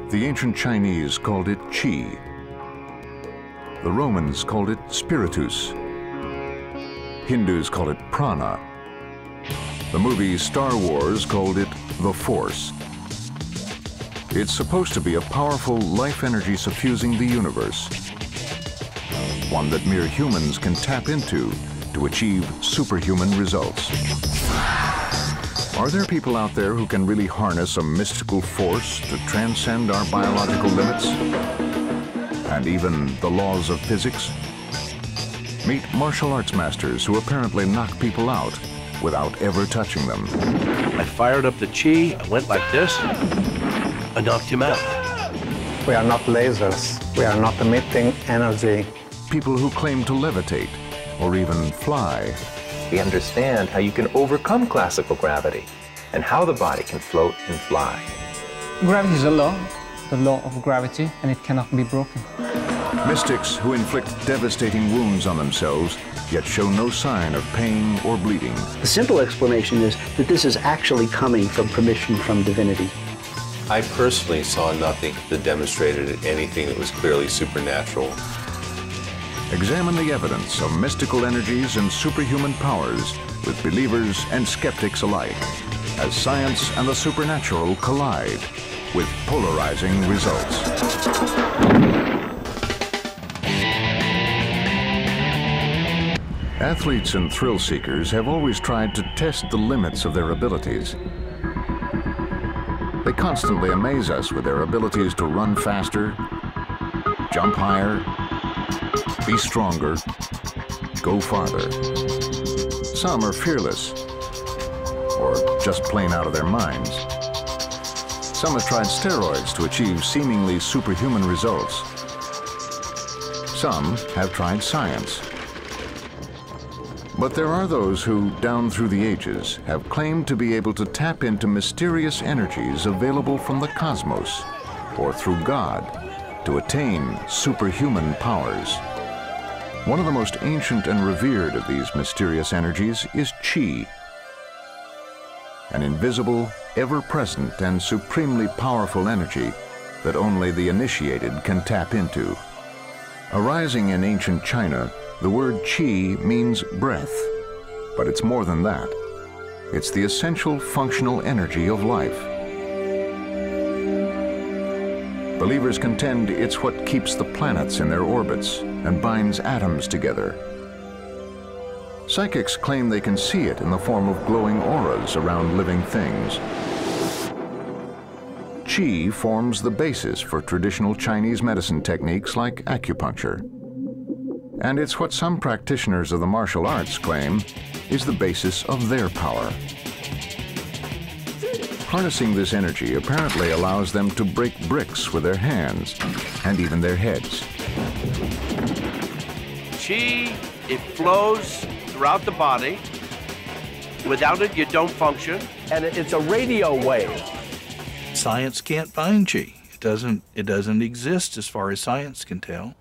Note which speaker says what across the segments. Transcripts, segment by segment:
Speaker 1: The ancient Chinese called it qi. The Romans called it spiritus. Hindus call it prana. The movie Star Wars called it the Force. It's supposed to be a powerful life energy suffusing the universe, one that mere humans can tap into to achieve superhuman results. Are there people out there who can really harness a mystical force to transcend our biological limits and even the laws of physics? Meet martial arts masters who apparently knock people out without ever touching them.
Speaker 2: I fired up the qi, I went like this, I knocked him out.
Speaker 3: We are not lasers. We are not emitting energy.
Speaker 1: People who claim to levitate or even fly.
Speaker 4: We understand how you can overcome classical gravity and how the body can float and fly.
Speaker 5: Gravity is a law, the law of gravity, and it cannot be broken.
Speaker 1: Mystics who inflict devastating wounds on themselves, yet show no sign of pain or bleeding.
Speaker 6: The simple explanation is that this is actually coming from permission from divinity.
Speaker 7: I personally saw nothing that demonstrated anything that was clearly supernatural.
Speaker 1: Examine the evidence of mystical energies and superhuman powers with believers and skeptics alike, as science and the supernatural collide with polarizing results. Athletes and thrill seekers have always tried to test the limits of their abilities. They constantly amaze us with their abilities to run faster, jump higher, be stronger, go farther. Some are fearless, or just plain out of their minds. Some have tried steroids to achieve seemingly superhuman results. Some have tried science. But there are those who, down through the ages, have claimed to be able to tap into mysterious energies available from the cosmos, or through God, to attain superhuman powers. One of the most ancient and revered of these mysterious energies is qi, an invisible, ever-present, and supremely powerful energy that only the initiated can tap into. Arising in ancient China, the word qi means breath, but it's more than that. It's the essential functional energy of life. Believers contend it's what keeps the planets in their orbits and binds atoms together. Psychics claim they can see it in the form of glowing auras around living things. Qi forms the basis for traditional Chinese medicine techniques like acupuncture. And it's what some practitioners of the martial arts claim is the basis of their power. Harnessing this energy apparently allows them to break bricks with their hands and even their heads.
Speaker 2: Qi, it flows throughout the body. Without it, you don't function. And it's a radio wave.
Speaker 8: Science can't find qi. It doesn't exist as far as science can tell.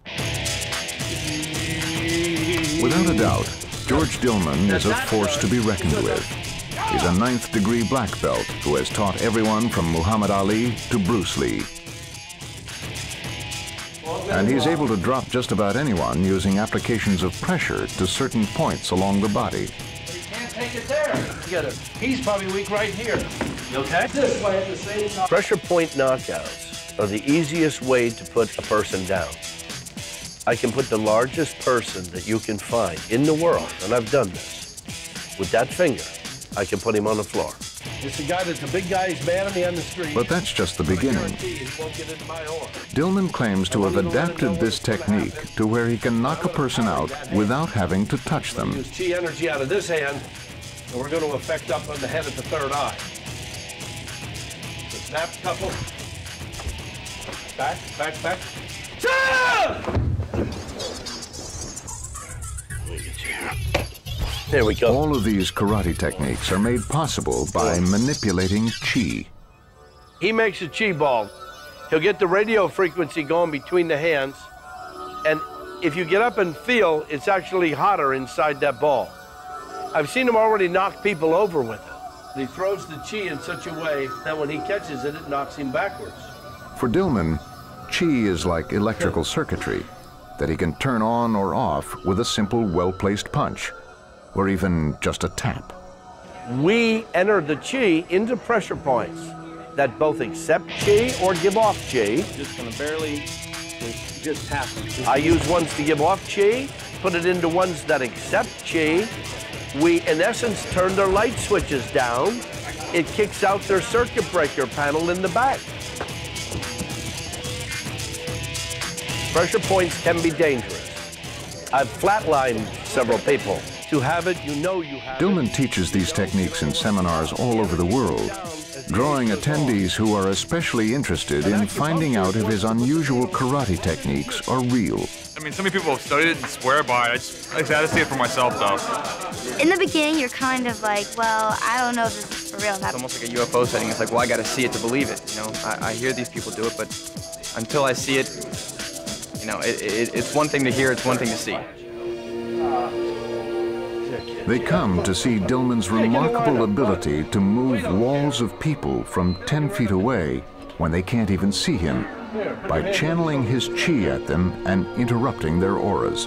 Speaker 1: Without a doubt, George Dillman is a force to be reckoned with. He's a 9th degree black belt who has taught everyone from Muhammad Ali to Bruce Lee. And he's able to drop just about anyone using applications of pressure to certain points along the body.
Speaker 2: You can't take it there. He's probably weak right here. You okay? This way at the same time. Pressure point knockouts are the easiest way to put a person down. I can put the largest person that you can find in the world, and I've done this. With that finger, I can put him on the floor. It's a guy that's a big guy, he's mad at me on the street.
Speaker 1: But that's just the beginning. Dillman claims to have adapted this technique to where he can knock a person out without having to touch them.
Speaker 2: Use qi energy out of this hand, and we're going to affect up on the head at the third eye. So snap, couple. Back, back, back. There we go.
Speaker 1: All of these karate techniques are made possible by manipulating qi.
Speaker 2: He makes a qi ball. He'll get the radio frequency going between the hands, and if you get up and feel, it's actually hotter inside that ball. I've seen him already knock people over with it. He throws the qi in such a way that when he catches it, it knocks him backwards.
Speaker 1: For Dillman, Qi is like electrical circuitry that he can turn on or off with a simple, well-placed punch, or even just a tap.
Speaker 2: We enter the Qi into pressure points that both accept Qi or give off Qi. Just gonna barely just tap them. I use ones to give off Qi, put it into ones that accept Qi. We, in essence, turn their light switches down. It kicks out their circuit breaker panel in the back. Pressure points can be dangerous. I've flatlined several people. To have it, you know you have it.
Speaker 1: Dillman teaches these techniques in seminars all over the world, drawing attendees who are especially interested in finding out if his unusual karate techniques are real.
Speaker 9: I mean, so many people have studied it and swear by it. I had to see it for myself, though.
Speaker 10: In the beginning, you're kind of like, well, I don't know if this is for real.
Speaker 11: It's almost like a UFO sighting. It's like, well, I got to see it to believe it. You know, I hear these people do it, but until I see it, you know, it's one thing to hear, it's one thing to see.
Speaker 1: They come to see Dillman's remarkable ability to move walls of people from 10 feet away when they can't even see him by channeling his Qi at them and interrupting their auras.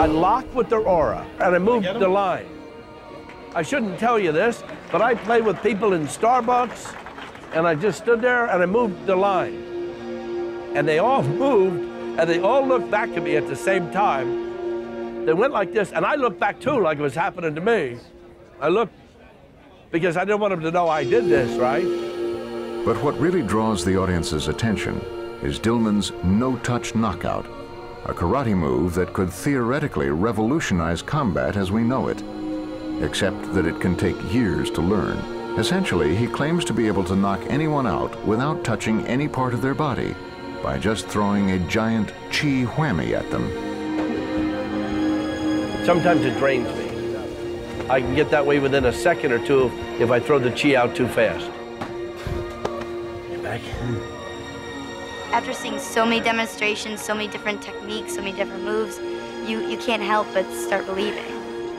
Speaker 2: I locked with their aura and I moved the line. I shouldn't tell you this, but I play with people in Starbucks and I just stood there and I moved the line. And they all moved and they all looked back at me at the same time. They went like this and I looked back too like it was happening to me. I looked because I didn't want them to know I did this, right?
Speaker 1: But what really draws the audience's attention is Dillman's no-touch knockout, a karate move that could theoretically revolutionize combat as we know it, except that it can take years to learn. Essentially, he claims to be able to knock anyone out without touching any part of their body by just throwing a giant Qi whammy at them.
Speaker 2: Sometimes it drains me. I can get that way within a second or two if I throw the Qi out too fast. Get back.
Speaker 10: After seeing so many demonstrations, so many different techniques, so many different moves, you can't help but start believing.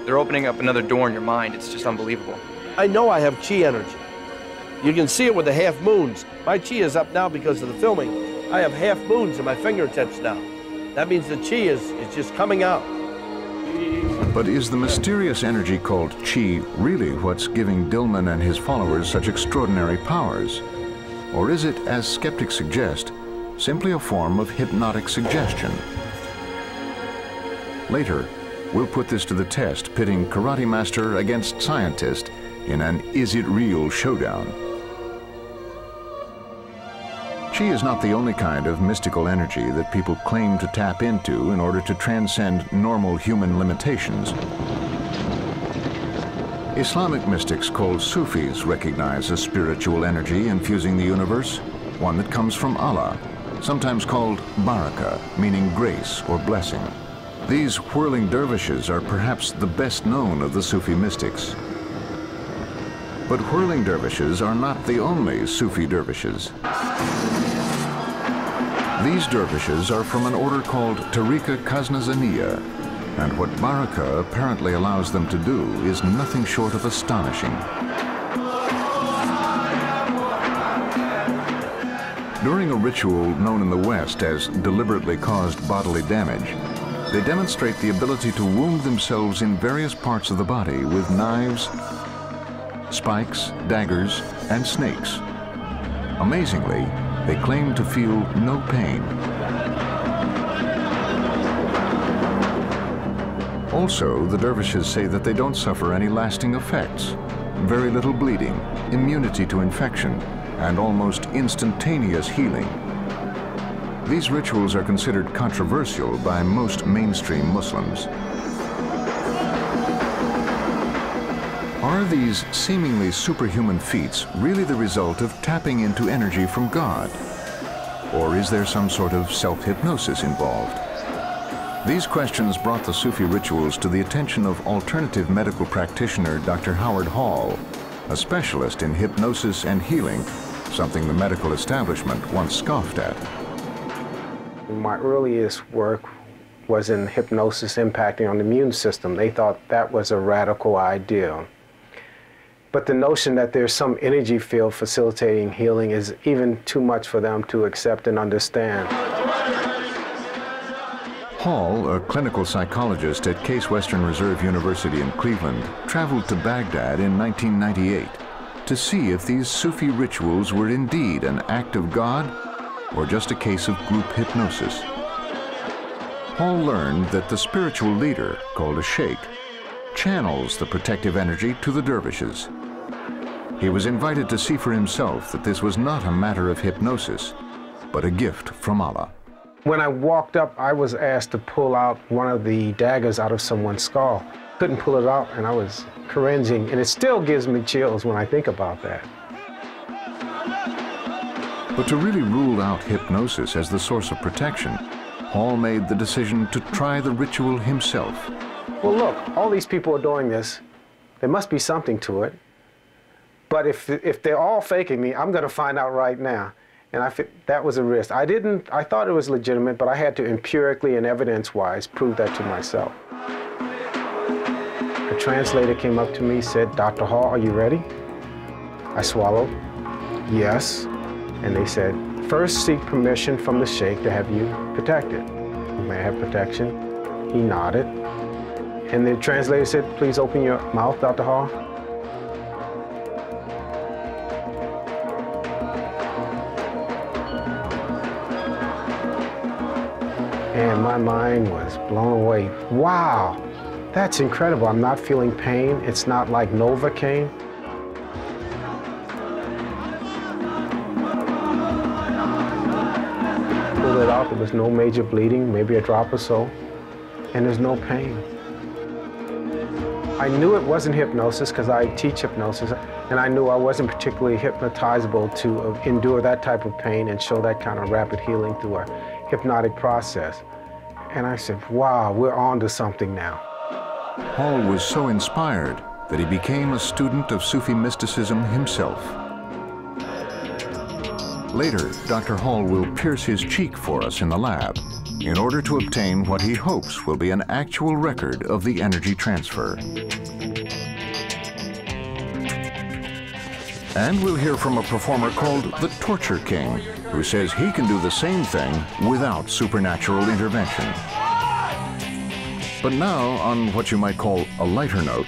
Speaker 11: They're opening up another door in your mind. It's just unbelievable.
Speaker 2: I know I have Qi energy. You can see it with the half moons. My Qi is up now because of the filming. I have half moons in my fingertips now. That means the Qi is just coming out.
Speaker 1: But is the mysterious energy called Qi really what's giving Dillman and his followers such extraordinary powers? Or is it, as skeptics suggest, simply a form of hypnotic suggestion? Later, we'll put this to the test, pitting karate master against scientist in an is it real showdown. Qi is not the only kind of mystical energy that people claim to tap into in order to transcend normal human limitations. Islamic mystics called Sufis recognize a spiritual energy infusing the universe, one that comes from Allah, sometimes called baraka, meaning grace or blessing. These whirling dervishes are perhaps the best known of the Sufi mystics. But whirling dervishes are not the only Sufi dervishes. These dervishes are from an order called Tariqa Ghaznazaniya, and what baraka apparently allows them to do is nothing short of astonishing. During a ritual known in the West as deliberately caused bodily damage, they demonstrate the ability to wound themselves in various parts of the body with knives, spikes, daggers, and snakes. Amazingly, they claim to feel no pain. Also, the dervishes say that they don't suffer any lasting effects, very little bleeding, immunity to infection, and almost instantaneous healing. These rituals are considered controversial by most mainstream Muslims. Are these seemingly superhuman feats really the result of tapping into energy from God? Or is there some sort of self-hypnosis involved? These questions brought the Sufi rituals to the attention of alternative medical practitioner Dr. Howard Hall, a specialist in hypnosis and healing, something the medical establishment once scoffed at.
Speaker 3: My earliest work was in hypnosis impacting on the immune system. They thought that was a radical idea. But the notion that there's some energy field facilitating healing is even too much for them to accept and understand.
Speaker 1: Hall, a clinical psychologist at Case Western Reserve University in Cleveland, traveled to Baghdad in 1998 to see if these Sufi rituals were indeed an act of God or just a case of group hypnosis. Hall learned that the spiritual leader, called a sheikh, channels the protective energy to the dervishes. He was invited to see for himself that this was not a matter of hypnosis, but a gift from Allah.
Speaker 3: When I walked up, I was asked to pull out one of the daggers out of someone's skull. Couldn't pull it out, and I was cringing, and it still gives me chills when I think about that.
Speaker 1: But to really rule out hypnosis as the source of protection, Hall made the decision to try the ritual himself.
Speaker 3: Well, look, all these people are doing this. There must be something to it. But if they're all faking me, I'm going to find out right now. And that was a risk. I thought it was legitimate, but I had to empirically and evidence-wise prove that to myself. A translator came up to me, said, "Dr. Hall, are you ready?" I swallowed, yes. And they said, "First seek permission from the sheikh to have you protected. May I have protection?" He nodded. And the translator said, "Please open your mouth, Dr. Hall." And my mind was blown away. Wow, that's incredible. I'm not feeling pain. It's not like Novocaine. Pulled it out, there was no major bleeding, maybe a drop or so, and there's no pain. I knew it wasn't hypnosis because I teach hypnosis, and I knew I wasn't particularly hypnotizable to endure that type of pain and show that kind of rapid healing through a hypnotic process. And I said, wow, we're on to something now.
Speaker 1: Hall was so inspired that he became a student of Sufi mysticism himself. Later, Dr. Hall will pierce his cheek for us in the lab in order to obtain what he hopes will be an actual record of the energy transfer. And we'll hear from a performer called the Torture King, who says he can do the same thing without supernatural intervention. But now, on what you might call a lighter note,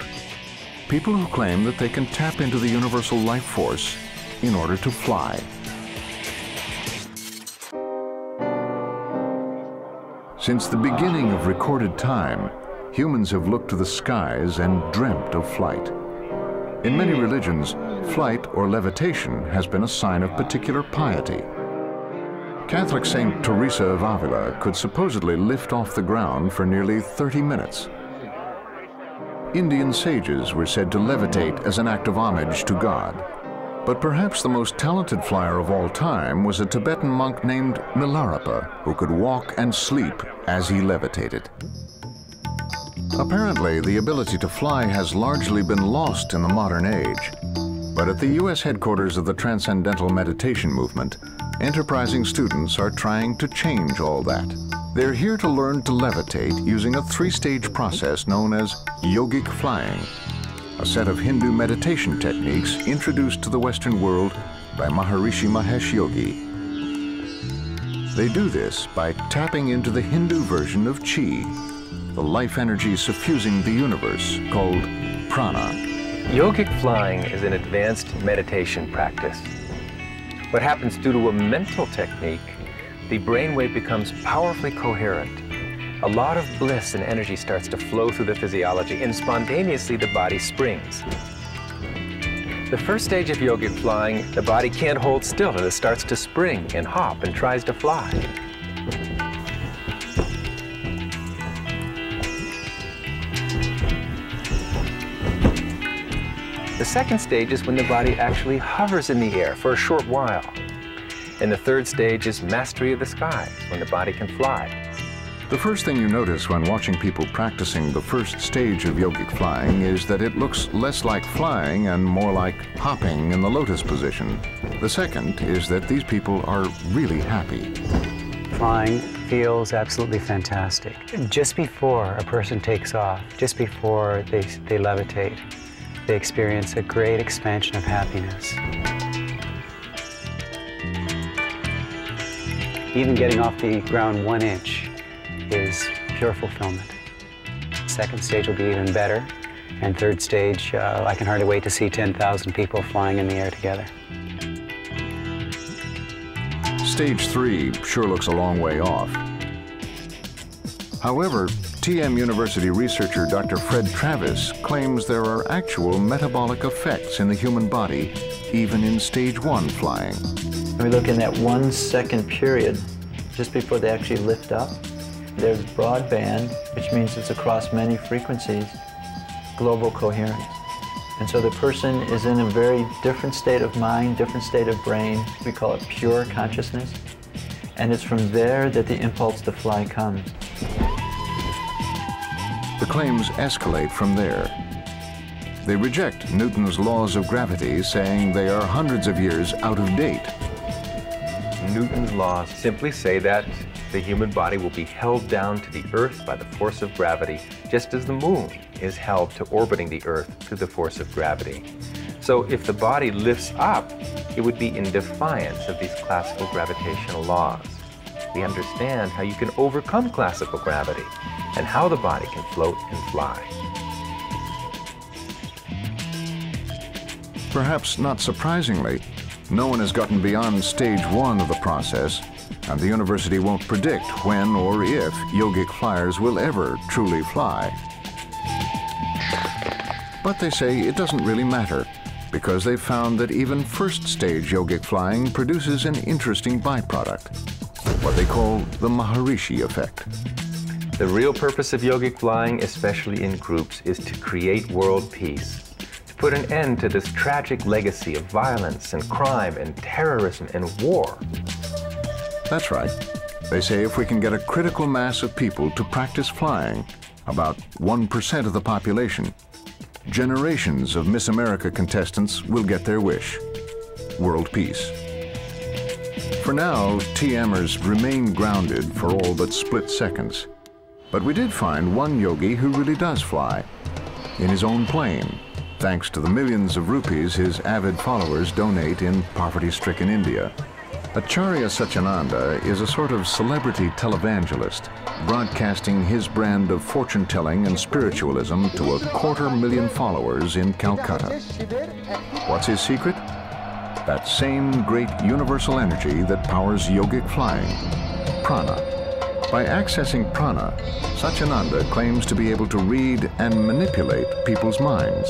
Speaker 1: people who claim that they can tap into the universal life force in order to fly. Since the beginning of recorded time, humans have looked to the skies and dreamt of flight. In many religions, flight or levitation has been a sign of particular piety. Catholic Saint Teresa of Avila could supposedly lift off the ground for nearly 30 minutes. Indian sages were said to levitate as an act of homage to God. But perhaps the most talented flyer of all time was a Tibetan monk named Milarepa, who could walk and sleep as he levitated. Apparently, the ability to fly has largely been lost in the modern age. But at the U.S. headquarters of the Transcendental Meditation Movement, enterprising students are trying to change all that. They're here to learn to levitate using a three-stage process known as yogic flying, a set of Hindu meditation techniques introduced to the Western world by Maharishi Mahesh Yogi. They do this by tapping into the Hindu version of Chi, the life energy suffusing the universe, called prana.
Speaker 4: Yogic flying is an advanced meditation practice. What happens due to a mental technique, the brainwave becomes powerfully coherent. A lot of bliss and energy starts to flow through the physiology, and spontaneously the body springs. The first stage of yogic flying, the body can't hold still, and it starts to spring and hop and tries to fly. The second stage is when the body actually hovers in the air for a short while. And the third stage is mastery of the skies, when the body can fly.
Speaker 1: The first thing you notice when watching people practicing the first stage of yogic flying is that it looks less like flying and more like hopping in the lotus position. The second is that these people are really happy.
Speaker 6: Flying feels absolutely fantastic. Just before a person takes off, just before they levitate, they experience a great expansion of happiness. Even getting off the ground 1 inch is pure fulfillment. Second stage will be even better. And third stage, I can hardly wait to see 10,000 people flying in the air together.
Speaker 1: Stage 3 sure looks a long way off. However, TM University researcher Dr. Fred Travis claims there are actual metabolic effects in the human body, even in stage 1 flying.
Speaker 12: We look in that 1 second period, just before they actually lift up. There's broadband, which means it's across many frequencies, global coherence. And so the person is in a very different state of mind, different state of brain. We call it pure consciousness. And it's from there that the impulse to fly comes.
Speaker 1: The claims escalate from there. They reject Newton's laws of gravity, saying they are hundreds of years out of date.
Speaker 4: Newton's laws simply say that the human body will be held down to the Earth by the force of gravity, just as the moon is held to orbiting the Earth through the force of gravity. So if the body lifts up, it would be in defiance of these classical gravitational laws. We understand how you can overcome classical gravity and how the body can float and fly.
Speaker 1: Perhaps not surprisingly, no one has gotten beyond stage 1 of the process, and the university won't predict when or if yogic flyers will ever truly fly. But they say it doesn't really matter, because they've found that even first-stage yogic flying produces an interesting byproduct, what they call the Maharishi effect.
Speaker 4: The real purpose of yogic flying, especially in groups, is to create world peace, to put an end to this tragic legacy of violence and crime and terrorism and war.
Speaker 1: That's right. They say if we can get a critical mass of people to practice flying, about 1% of the population, generations of Miss America contestants will get their wish: world peace. For now, TMers remain grounded for all but split seconds. But we did find one yogi who really does fly, in his own plane, thanks to the millions of rupees his avid followers donate in poverty-stricken India. Acharya Satyananda is a sort of celebrity televangelist, broadcasting his brand of fortune-telling and spiritualism to 250,000 followers in Calcutta. What's his secret? That same great universal energy that powers yogic flying, prana. By accessing prana, Satyananda claims to be able to read and manipulate people's minds.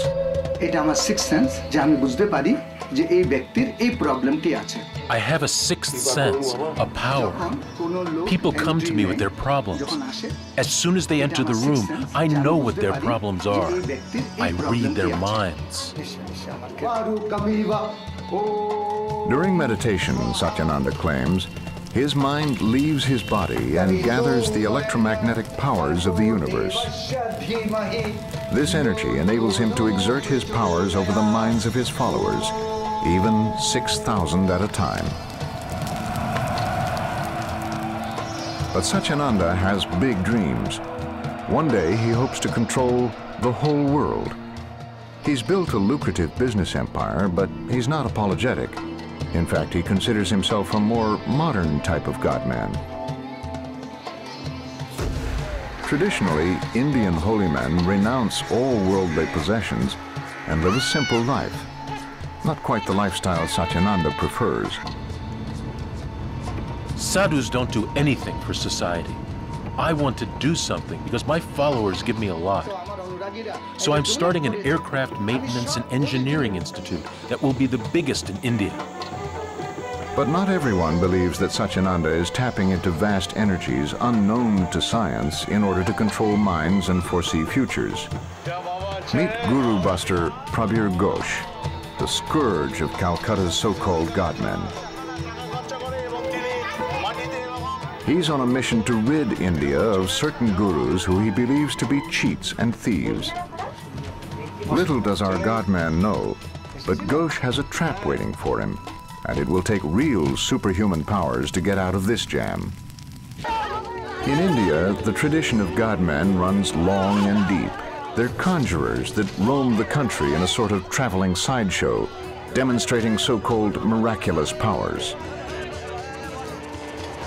Speaker 13: এটা আমার sixth sense যে আমি বুঝতে পারি যে এই ব্যক্তির এই প্রবলেমটি আছে
Speaker 14: I have a sixth sense, a power. People come to me with their problems. As soon as they enter the room, I know what their problems are. I read their minds.
Speaker 1: During meditation, Satyananda claims, his mind leaves his body and gathers the electromagnetic powers of the universe. This energy enables him to exert his powers over the minds of his followers, even 6,000 at a time. But Satyananda has big dreams. One day he hopes to control the whole world. He's built a lucrative business empire, but he's not apologetic. In fact, he considers himself a more modern type of God-man. Traditionally, Indian holy men renounce all worldly possessions and live a simple life. Not quite the lifestyle Satyananda prefers.
Speaker 14: Sadhus don't do anything for society. I want to do something because my followers give me a lot. So I'm starting an aircraft maintenance and engineering institute that will be the biggest in India.
Speaker 1: But not everyone believes that Satyananda is tapping into vast energies unknown to science in order to control minds and foresee futures. Meet Guru Buster Prabir Ghosh, the scourge of Calcutta's so-called godmen. He's on a mission to rid India of certain gurus who he believes to be cheats and thieves. Little does our godman know, but Ghosh has a trap waiting for him, and it will take real superhuman powers to get out of this jam. In India, the tradition of godmen runs long and deep. They're conjurers that roam the country in a sort of traveling sideshow, demonstrating so-called miraculous powers.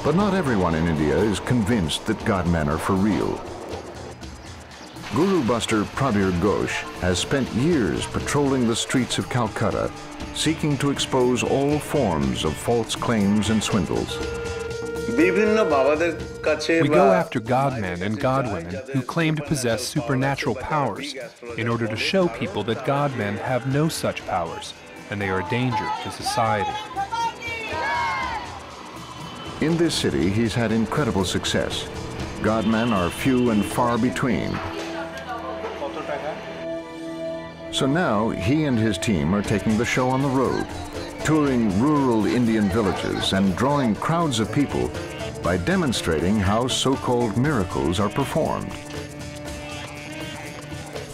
Speaker 1: But not everyone in India is convinced that godmen are for real. Guru buster Prabir Ghosh has spent years patrolling the streets of Calcutta, seeking to expose all forms of false claims and swindles.
Speaker 15: We go after godmen and godwomen who claim to possess supernatural powers in order to show people that godmen have no such powers and they are a danger to society.
Speaker 1: In this city, he's had incredible success. Godmen are few and far between. So now he and his team are taking the show on the road, touring rural Indian villages and drawing crowds of people by demonstrating how so-called miracles are performed.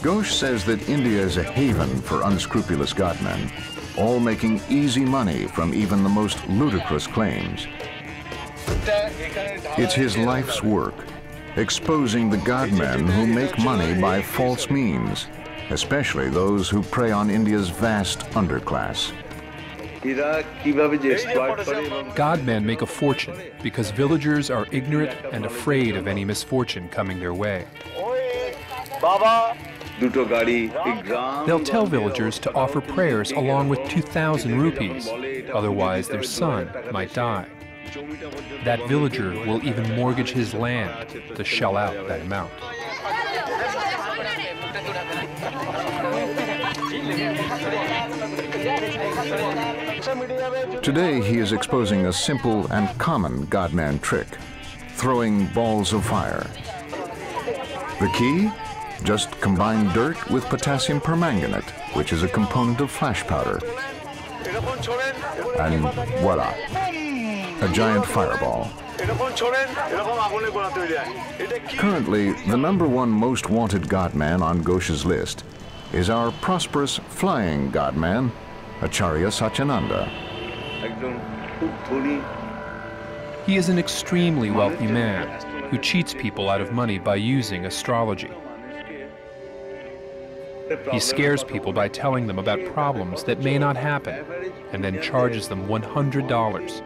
Speaker 1: Ghosh says that India is a haven for unscrupulous godmen, all making easy money from even the most ludicrous claims. It's his life's work, exposing the godmen who make money by false means, especially those who prey on India's vast underclass.
Speaker 15: Godmen make a fortune because villagers are ignorant and afraid of any misfortune coming their way. They'll tell villagers to offer prayers along with 2,000 rupees, otherwise their son might die. That villager will even mortgage his land to shell out that amount.
Speaker 1: Today he is exposing a simple and common godman trick, throwing balls of fire. The key? Just combine dirt with potassium permanganate, which is a component of flash powder. And voila, a giant fireball. Currently, the #1 most wanted godman on Ghosh's list is our prosperous flying godman, Acharya Satyananda.
Speaker 15: He is an extremely wealthy man who cheats people out of money by using astrology. He scares people by telling them about problems that may not happen and then charges them $100,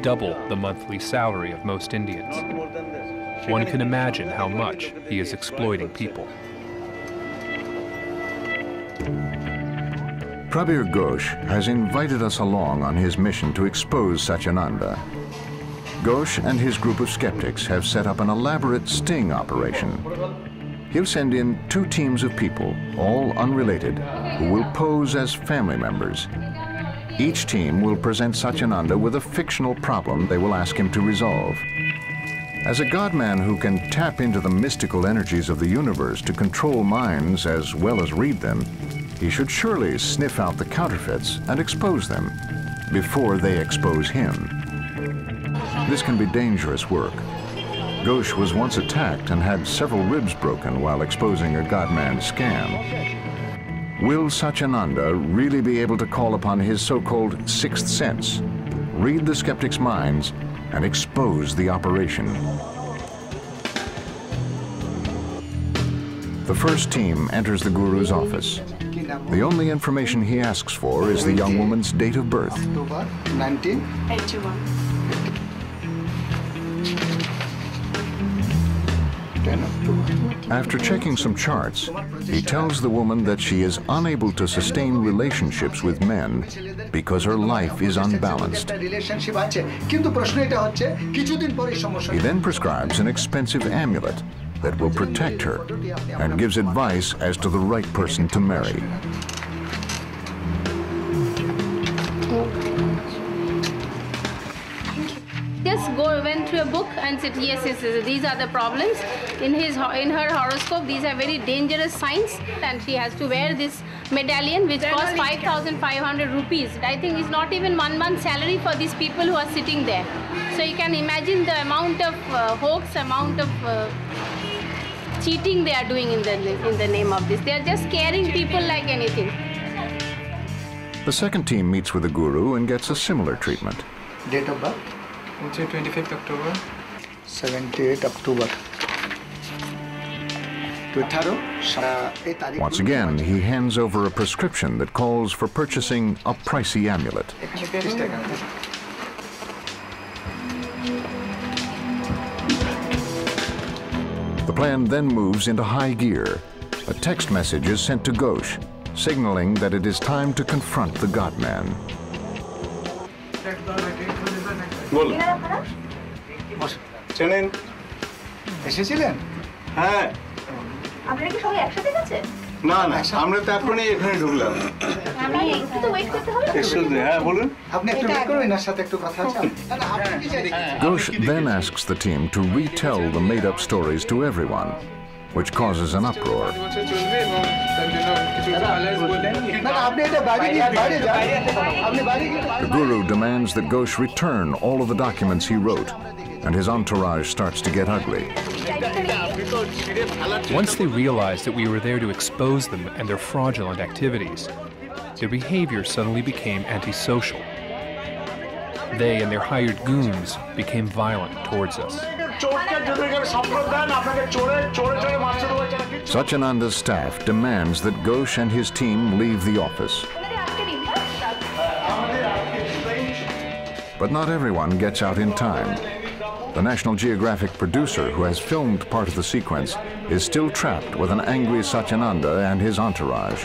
Speaker 15: double the monthly salary of most Indians. One can imagine how much he is exploiting people.
Speaker 1: Prabir Ghosh has invited us along on his mission to expose Satyananda. Ghosh and his group of skeptics have set up an elaborate sting operation. He'll send in 2 teams of people, all unrelated, who will pose as family members. Each team will present Satyananda with a fictional problem they will ask him to resolve. As a godman who can tap into the mystical energies of the universe to control minds as well as read them, he should surely sniff out the counterfeits and expose them before they expose him. This can be dangerous work. Ghosh was once attacked and had several ribs broken while exposing a godman scam. Will Satyananda really be able to call upon his so-called sixth sense, read the skeptics' minds, and expose the operation? The first team enters the Guru's office. The only information he asks for is the young woman's date of birth.
Speaker 13: October 1981.
Speaker 1: After checking some charts, he tells the woman that she is unable to sustain relationships with men because her life is unbalanced. He then prescribes an expensive amulet that will protect her and gives advice as to the right person to marry.
Speaker 16: Just went through a book and said, yes, these are the problems. In her horoscope, these are very dangerous signs, and she has to wear this medallion, which costs 5,500 rupees. I think it's not even 1 month's salary for these people who are sitting there. So you can imagine the amount of hoax, amount of cheating they are doing in the name of this. They are just scaring people like anything.
Speaker 1: The second team meets with the Guru and gets a similar treatment.
Speaker 13: Date of birth?
Speaker 5: 25th October.
Speaker 13: 78 October.
Speaker 1: Once again, he hands over a prescription that calls for purchasing a pricey amulet. The plan then moves into high gear. A text message is sent to Ghosh, signaling that it is time to confront the God-Man.
Speaker 13: চেনেন এসেছিলেন হ্যাঁ
Speaker 17: আপনারা কি সবাই একসাথে গেছে
Speaker 13: না না আমরা তো এখনই এখানে ঢুকলাম
Speaker 17: আমি একটু তো ওয়েট করতে হবে
Speaker 13: হ্যাঁ বলুন আপনি একটু ওয়েট করুন এর সাথে একটু কথা আছে
Speaker 1: Ghosh then asks the team to retell the made-up stories to everyone, which causes an uproar. The guru demands that Ghosh return all of the documents he wrote, and his entourage starts to get ugly.
Speaker 15: Once they realized that we were there to expose them and their fraudulent activities, their behavior suddenly became antisocial. They and their hired goons became violent towards us.
Speaker 1: Satyananda's staff demands that Ghosh and his team leave the office. But not everyone gets out in time. The National Geographic producer, who has filmed part of the sequence, is still trapped with an angry Satyananda and his entourage.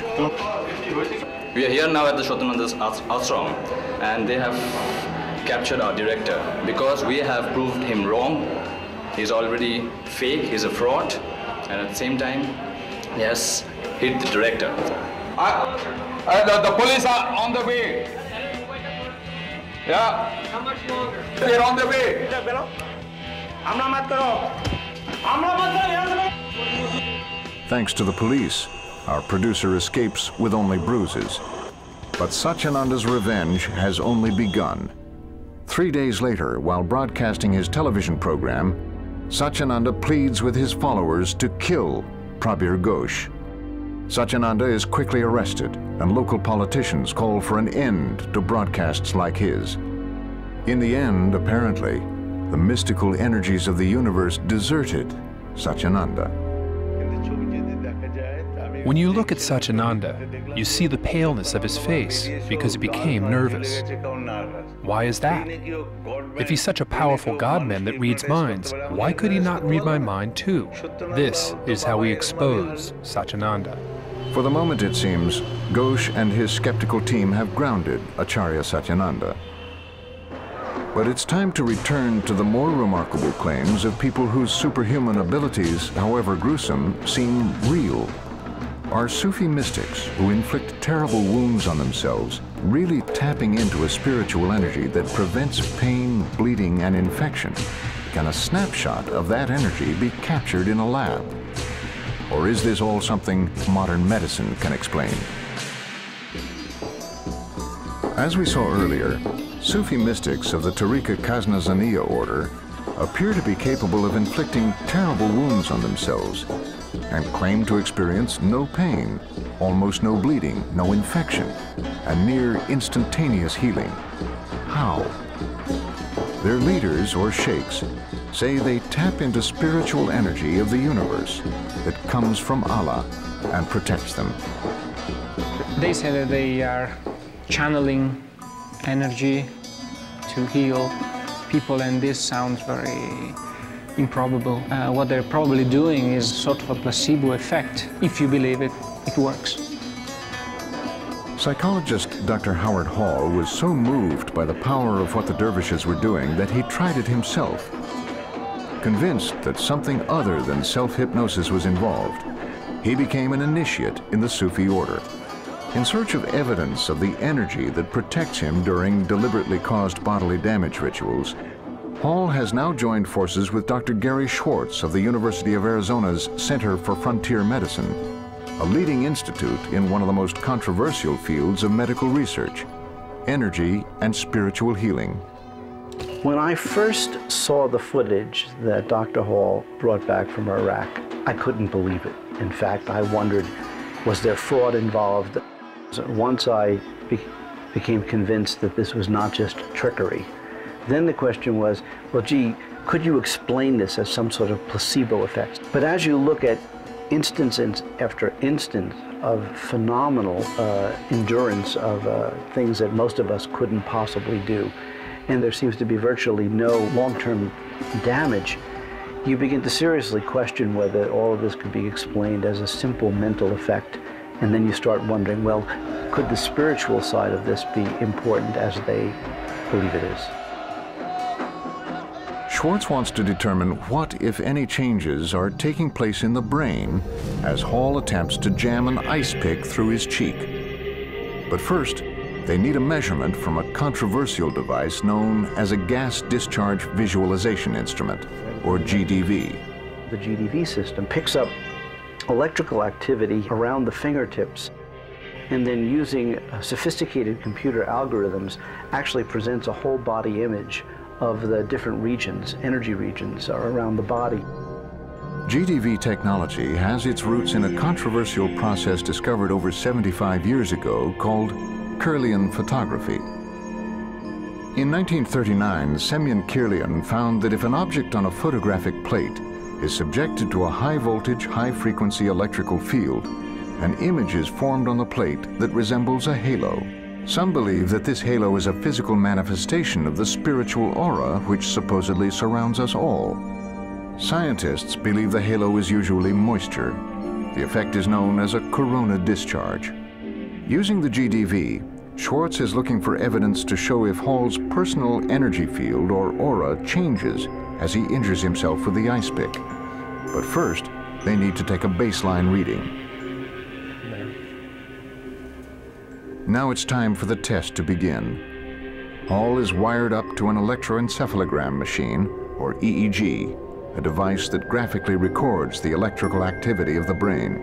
Speaker 18: We are here now at the Satyananda's ashram, and they have captured our director because we have proved him wrong. He's already fake, he's a fraud, and at the same time, he has hit the director.
Speaker 19: The police are on the way. Yeah. They're on the way.
Speaker 1: Thanks to the police, our producer escapes with only bruises. But Satyananda's revenge has only begun. 3 days later, while broadcasting his television program, Satyananda pleads with his followers to kill Prabir Ghosh. Satyananda is quickly arrested, and local politicians call for an end to broadcasts like his. In the end, apparently, the mystical energies of the universe deserted Satyananda.
Speaker 15: When you look at Satyananda, you see the paleness of his face because he became nervous. Why is that? If he's such a powerful God-man that reads minds, why could he not read my mind too? This is how we expose Satyananda.
Speaker 1: For the moment, it seems, Ghosh and his skeptical team have grounded Acharya Satyananda. But it's time to return to the more remarkable claims of people whose superhuman abilities, however gruesome, seem real. Are Sufi mystics who inflict terrible wounds on themselves really tapping into a spiritual energy that prevents pain, bleeding, and infection? Can a snapshot of that energy be captured in a lab? Or is this all something modern medicine can explain? As we saw earlier, Sufi mystics of the Tariqa Ghaznasaniya order appear to be capable of inflicting terrible wounds on themselves and claim to experience no pain, almost no bleeding, no infection, and near instantaneous healing. How? Their leaders, or sheikhs, say they tap into spiritual energy of the universe that comes from Allah and protects them.
Speaker 5: They say that they are channeling energy to heal people, and this sounds very improbable. What they're probably doing is sort of a placebo effect. If you believe it, it works.
Speaker 1: Psychologist Dr. Howard Hall was so moved by the power of what the dervishes were doing that he tried it himself. Convinced that something other than self-hypnosis was involved, he became an initiate in the Sufi order. In search of evidence of the energy that protects him during deliberately caused bodily damage rituals, Hall has now joined forces with Dr. Gary Schwartz of the University of Arizona's Center for Frontier Medicine, a leading institute in one of the most controversial fields of medical research, energy and spiritual healing.
Speaker 20: When I first saw the footage that Dr. Hall brought back from Iraq, I couldn't believe it. In fact, I wondered, was there fraud involved? Once I became convinced that this was not just trickery, then the question was, well, gee, Could you explain this as some sort of placebo effect? But as you look at instance after instance of phenomenal endurance of things that most of us couldn't possibly do, and there seems to be virtually no long-term damage, you begin to seriously question whether all of this could be explained as a simple mental effect. And then you start wondering, well, could the spiritual side of this be important as they believe it is?
Speaker 1: Schwartz wants to determine what, if any, changes are taking place in the brain as Hall attempts to jam an ice pick through his cheek. But first, they need a measurement from a controversial device known as a gas discharge visualization instrument, or GDV.
Speaker 20: The GDV system picks up electrical activity around the fingertips, and then using sophisticated computer algorithms actually presents a whole body image of the different regions, energy regions around the body.
Speaker 1: GDV technology has its roots in a controversial process discovered over 75 years ago called Kirlian photography. In 1939, Semyon Kirlian found that if an object on a photographic plate is subjected to a high-voltage, high-frequency electrical field, an image is formed on the plate that resembles a halo. Some believe that this halo is a physical manifestation of the spiritual aura which supposedly surrounds us all. Scientists believe the halo is usually moisture. The effect is known as a corona discharge. Using the GDV, Schwartz is looking for evidence to show if Hall's personal energy field or aura changes as he injures himself with the ice pick. But first, they need to take a baseline reading. Now it's time for the test to begin. Hall is wired up to an electroencephalogram machine, or EEG, a device that graphically records the electrical activity of the brain.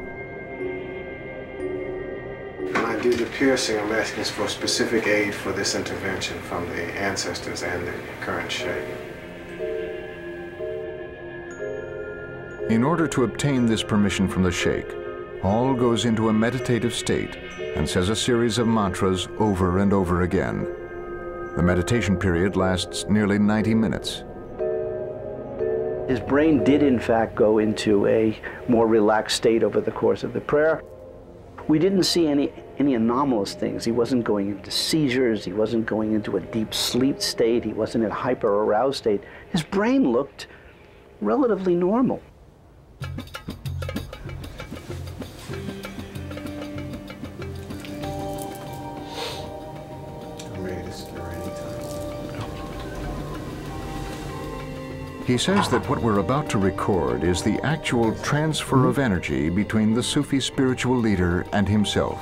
Speaker 3: When I do the piercing, I'm asking for specific aid for this intervention from the ancestors and the current sheikh.
Speaker 1: In order to obtain this permission from the sheikh, Hall goes into a meditative state and says a series of mantras over and over again. The meditation period lasts nearly 90 minutes.
Speaker 20: His brain did in fact go into a more relaxed state over the course of the prayer. We didn't see any anomalous things. He wasn't going into seizures, he wasn't going into a deep sleep state, he wasn't in a hyper-aroused state. His brain looked relatively normal.
Speaker 1: He says that what we're about to record is the actual transfer of energy between the Sufi spiritual leader and himself.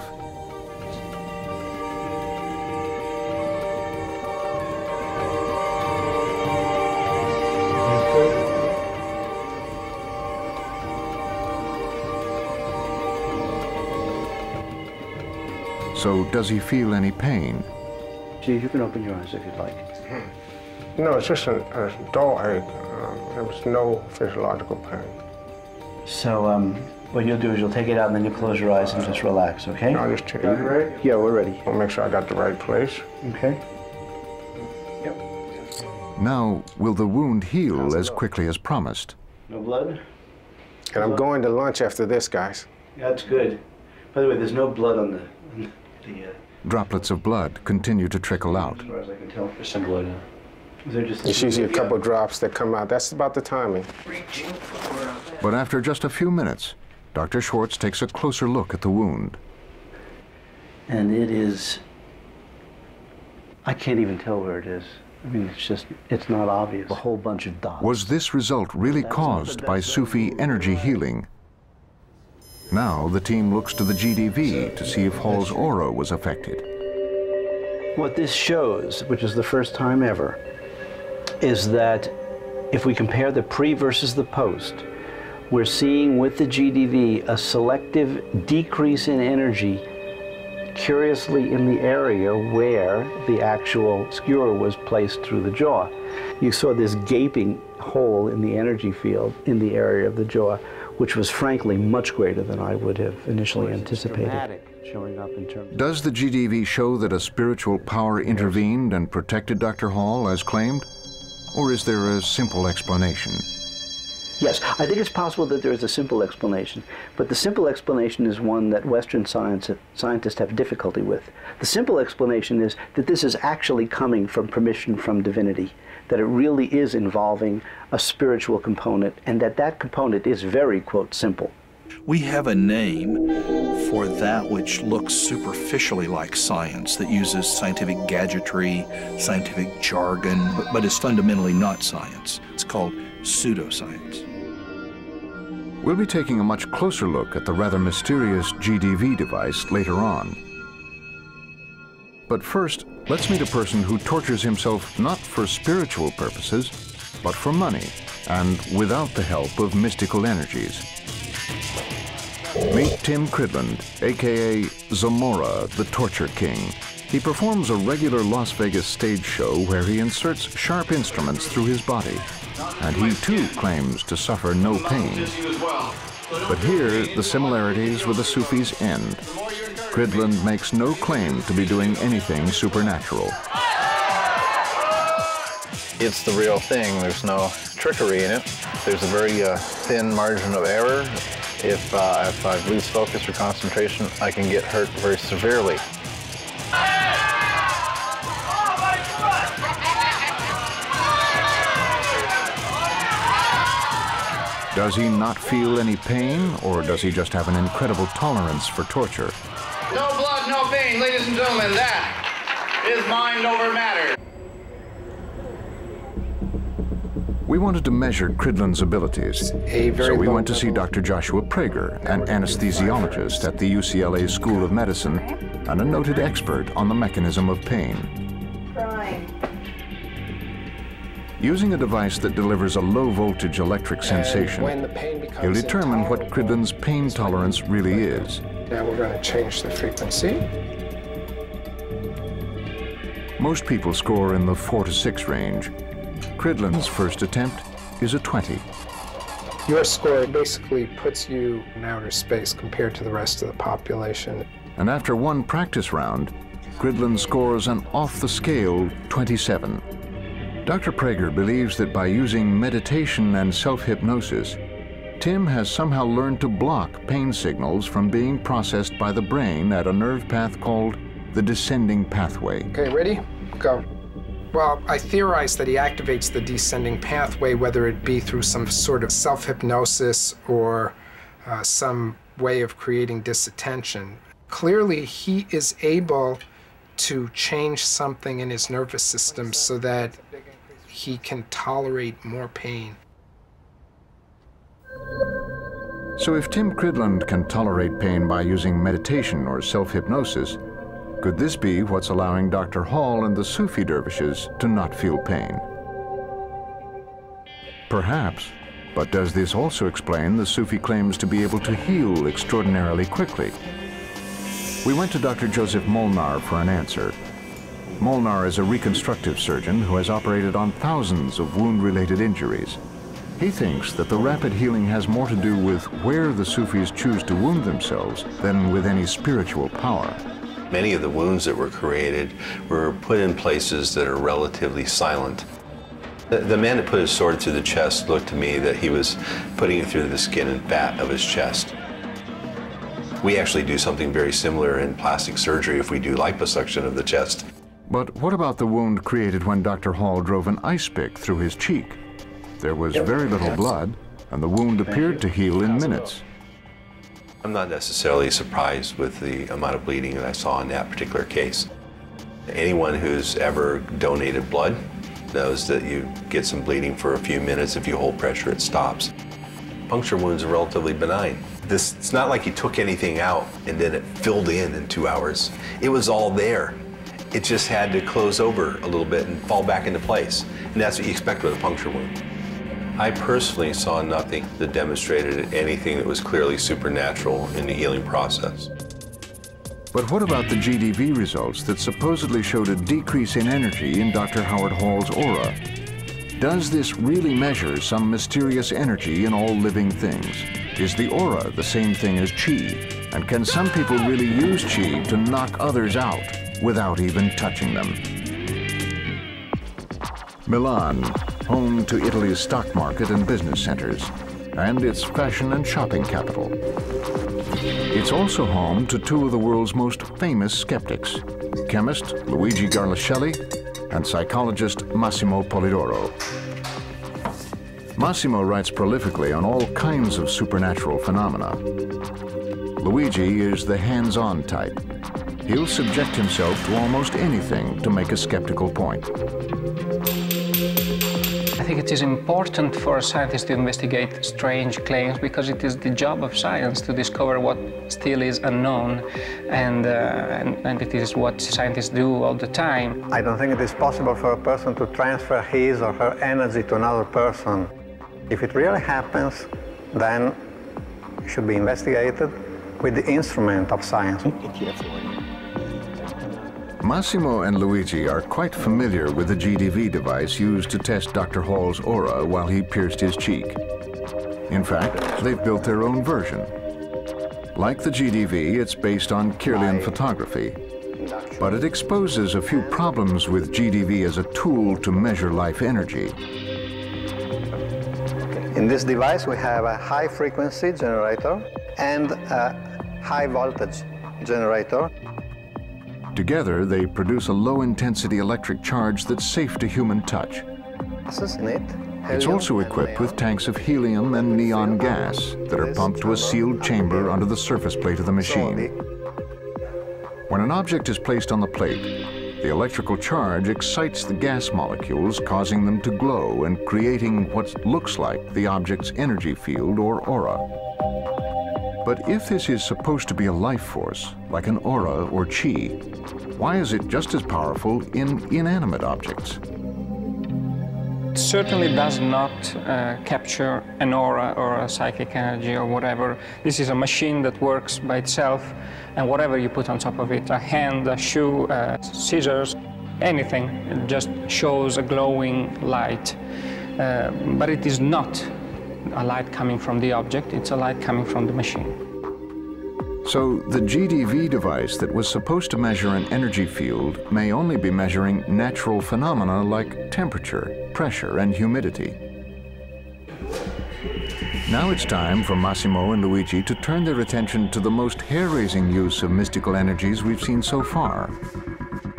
Speaker 1: So does he feel any pain?
Speaker 20: Gee, you can open your eyes if you'd like.
Speaker 3: No, it's just a dull ache. There was no physiological pain.
Speaker 20: So what you'll do is you'll take it out and then you'll close your eyes and just relax, okay?
Speaker 3: I'll just check.
Speaker 20: Are you ready? Yeah, we're ready.
Speaker 3: I'll make sure I got the right place.
Speaker 20: Okay.
Speaker 1: Now, will the wound heal as quickly as promised?
Speaker 20: No blood?
Speaker 3: And I'm going to lunch after this, guys.
Speaker 20: Yeah, that's good. By the way, there's no blood on the
Speaker 1: Droplets of blood continue to trickle out.
Speaker 20: As far as I can tell, there's some blood.
Speaker 3: It's usually a couple drops that come out. That's about the timing.
Speaker 1: But after just a few minutes, Dr. Schwartz takes a closer look at the wound.
Speaker 20: And it is, I can't even tell where it is. I mean, it's not obvious. A whole bunch of dots.
Speaker 1: Was this result really caused by Sufi energy healing? Now the team looks to the GDV to see if Hall's aura was affected.
Speaker 20: What this shows, which is the first time ever, is that if we compare the pre versus the post, we're seeing with the GDV a selective decrease in energy, curiously in the area where the actual skewer was placed through the jaw. You saw this gaping hole in the energy field in the area of the jaw, which was frankly much greater than I would have initially anticipated. Showing up in terms.
Speaker 1: Does the GDV show that a spiritual power intervened and protected Dr. Hall as claimed? Or is there a simple explanation?
Speaker 20: Yes, I think it's possible that there is a simple explanation, but the simple explanation is one that Western scientists have difficulty with. The simple explanation is that this is actually coming from permission from divinity, that it really is involving a spiritual component, and that that component is very, quote, simple.
Speaker 8: We have a name for that which looks superficially like science, that uses scientific gadgetry, scientific jargon, but is fundamentally not science. It's called pseudoscience.
Speaker 1: We'll be taking a much closer look at the rather mysterious GDV device later on. But first, let's meet a person who tortures himself not for spiritual purposes, but for money, and without the help of mystical energies. Meet Tim Cridland, aka Zamora, the Torture King. He performs a regular Las Vegas stage show where he inserts sharp instruments through his body, and he too claims to suffer no pain. But here, the similarities with the Sufis end. Cridland makes no claim to be doing anything supernatural.
Speaker 12: It's the real thing. There's no trickery in it. There's a very thin margin of error. If I lose focus or concentration, I can get hurt very severely.
Speaker 1: Does he not feel any pain, or does he just have an incredible tolerance for torture?
Speaker 19: No blood, no pain, ladies and gentlemen. That is mind over matter.
Speaker 1: We wanted to measure Cridland's abilities, so we went to see Dr. Joshua Prager, an anesthesiologist at the UCLA School of Medicine and a noted expert on the mechanism of pain. Using a device that delivers a low-voltage electric sensation, he'll determine what Cridland's pain tolerance really is.
Speaker 3: Now we're going to change the frequency.
Speaker 1: Most people score in the 4 to 6 range. Cridland's first attempt is a 20.
Speaker 3: Your score basically puts you in outer space compared to the rest of the population.
Speaker 1: And after one practice round, Cridland scores an off-the-scale 27. Dr. Prager believes that by using meditation and self-hypnosis, Tim has somehow learned to block pain signals from being processed by the brain at a nerve path called the descending pathway.
Speaker 3: Okay, ready? Go. Well, I theorize that he activates the descending pathway, whether it be through some sort of self-hypnosis or some way of creating disattention. Clearly, he is able to change something in his nervous system so that he can tolerate more pain.
Speaker 1: So if Tim Cridland can tolerate pain by using meditation or self-hypnosis, could this be what's allowing Dr. Hall and the Sufi dervishes to not feel pain? Perhaps, but does this also explain the Sufi claims to be able to heal extraordinarily quickly? We went to Dr. Joseph Molnar for an answer. Molnar is a reconstructive surgeon who has operated on thousands of wound-related injuries. He thinks that the rapid healing has more to do with where the Sufis choose to wound themselves than with any spiritual power.
Speaker 7: Many of the wounds that were created were put in places that are relatively silent. The man that put his sword through the chest looked to me that he was putting it through the skin and fat of his chest. We actually do something very similar in plastic surgery if we do liposuction of the chest.
Speaker 1: But what about the wound created when Dr. Hall drove an ice pick through his cheek? There was very little blood, and the wound appeared to heal in minutes.
Speaker 7: I'm not necessarily surprised with the amount of bleeding that I saw in that particular case. Anyone who's ever donated blood knows that you get some bleeding for a few minutes. If you hold pressure, it stops. Puncture wounds are relatively benign. It's not like you took anything out and then it filled in 2 hours. It was all there. It just had to close over a little bit and fall back into place. And that's what you expect with a puncture wound. I personally saw nothing that demonstrated anything that was clearly supernatural in the healing process.
Speaker 1: But what about the GDV results that supposedly showed a decrease in energy in Dr. Howard Hall's aura? Does this really measure some mysterious energy in all living things? Is the aura the same thing as chi? And can some people really use chi to knock others out without even touching them? Milan, home to Italy's stock market and business centers, and its fashion and shopping capital. It's also home to two of the world's most famous skeptics, chemist Luigi Garlascelli and psychologist Massimo Polidoro. Massimo writes prolifically on all kinds of supernatural phenomena. Luigi is the hands-on type. He'll subject himself to almost anything to make a skeptical point.
Speaker 5: I think it is important for a scientist to investigate strange claims because it is the job of science to discover what still is unknown, and it is what scientists do all the time.
Speaker 21: I don't think it is possible for a person to transfer his or her energy to another person. If it really happens, then it should be investigated with the instrument of science.
Speaker 1: Massimo and Luigi are quite familiar with the GDV device used to test Dr. Hall's aura while he pierced his cheek. In fact, they've built their own version. Like the GDV, it's based on Kirlian photography, but it exposes a few problems with GDV as a tool to measure life energy.
Speaker 21: In this device, we have a high-frequency generator and a high-voltage generator.
Speaker 1: Together, they produce a low-intensity electric charge that's safe to human touch. It's also equipped with tanks of helium and neon gas that are pumped to a sealed chamber under the surface plate of the machine. When an object is placed on the plate, the electrical charge excites the gas molecules, causing them to glow and creating what looks like the object's energy field or aura. But if this is supposed to be a life force, like an aura or chi, why is it just as powerful in inanimate objects?
Speaker 5: It certainly does not capture an aura or a psychic energy or whatever. This is a machine that works by itself, and whatever you put on top of it, a hand, a shoe, scissors, anything, it just shows a glowing light. But it is not a light coming from the object, it's a light coming from the machine.
Speaker 1: So the GDV device that was supposed to measure an energy field may only be measuring natural phenomena like temperature, pressure, and humidity. Now it's time for Massimo and Luigi to turn their attention to the most hair-raising use of mystical energies we've seen so far: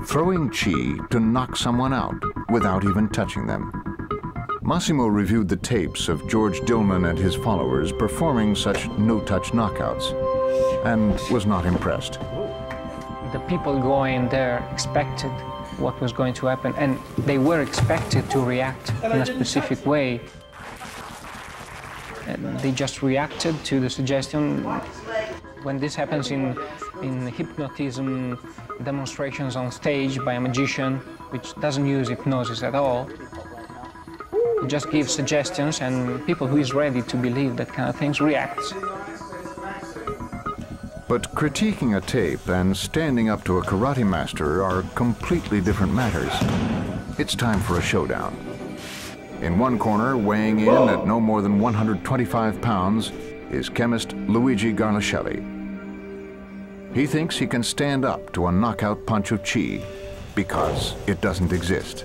Speaker 1: throwing chi to knock someone out without even touching them. Massimo reviewed the tapes of George Dillman and his followers performing such no-touch knockouts and was not impressed.
Speaker 5: The people going there expected what was going to happen, and they were expected to react in a specific way. And they just reacted to the suggestion. When this happens in hypnotism demonstrations on stage by a magician, which doesn't use hypnosis at all, it just gives suggestions, and people who is ready to believe that kind of things reacts.
Speaker 1: But critiquing a tape and standing up to a karate master are completely different matters. It's time for a showdown. In one corner, weighing in at no more than 125 pounds, is chemist Luigi Garlascelli. He thinks he can stand up to a knockout punch of chi because it doesn't exist.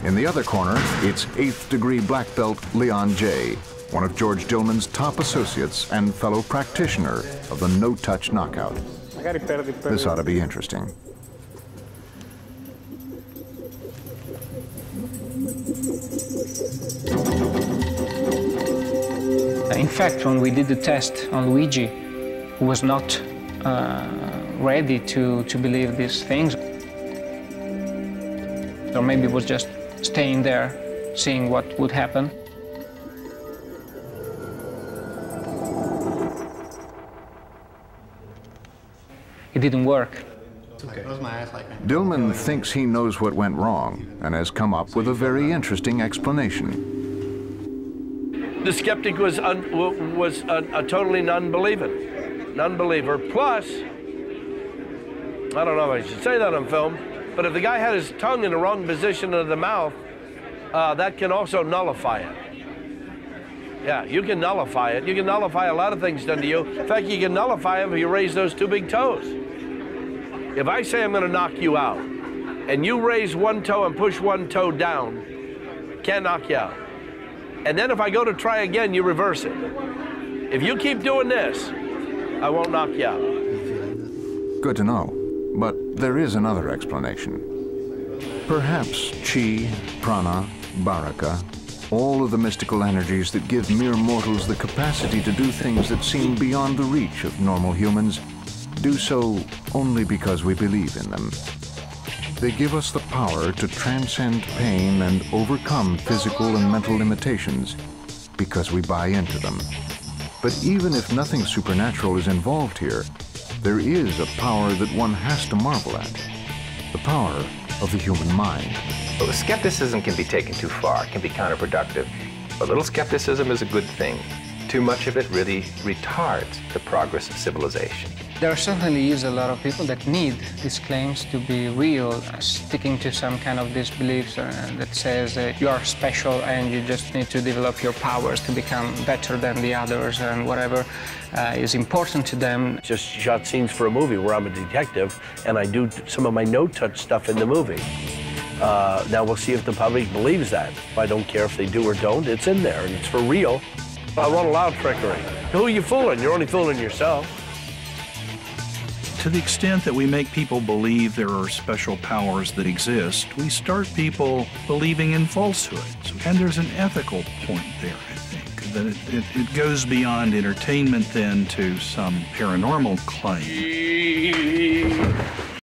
Speaker 1: In the other corner, it's 8th degree black belt Leon J., one of George Dillman's top associates and fellow practitioner of the no-touch knockout. This ought to be interesting.
Speaker 5: In fact, when we did the test on Luigi, who was not ready to believe these things, or maybe was just staying there, seeing what would happen. It didn't work.
Speaker 1: Dillman thinks he knows what went wrong and has come up with a very interesting explanation.
Speaker 2: The skeptic was a totally non-believer. Plus, I don't know if I should say that on film, but if the guy had his tongue in the wrong position of the mouth, that can also nullify it. Yeah, you can nullify it. You can nullify a lot of things done to you. In fact, you can nullify them if you raise those two big toes. If I say I'm going to knock you out, and you raise one toe and push one toe down, can't knock you out. And then if I go to try again, you reverse it. If you keep doing this, I won't knock you out.
Speaker 1: Good to know, but there is another explanation. Perhaps chi, prana, baraka, all of the mystical energies that give mere mortals the capacity to do things that seem beyond the reach of normal humans, do so only because we believe in them. They give us the power to transcend pain and overcome physical and mental limitations because we buy into them. But even if nothing supernatural is involved here, there is a power that one has to marvel at. The power of the human mind.
Speaker 4: Well, skepticism can be taken too far, it can be counterproductive. A little skepticism is a good thing. Too much of it really retards the progress of civilization.
Speaker 5: There certainly is a lot of people that need these claims to be real, sticking to some kind of these beliefs that says you are special and you just need to develop your powers to become better than the others, and whatever is important to them.
Speaker 2: Just shot scenes for a movie where I'm a detective and I do some of my no-touch stuff in the movie. Now we'll see if the public believes that. I don't care if they do or don't, it's in there and it's for real. I won't allow trickery. Who are you fooling? You're only fooling yourself.
Speaker 8: To the extent that we make people believe there are special powers that exist, we start people believing in falsehoods. And there's an ethical point there, I think, that it goes beyond entertainment then to some paranormal claim.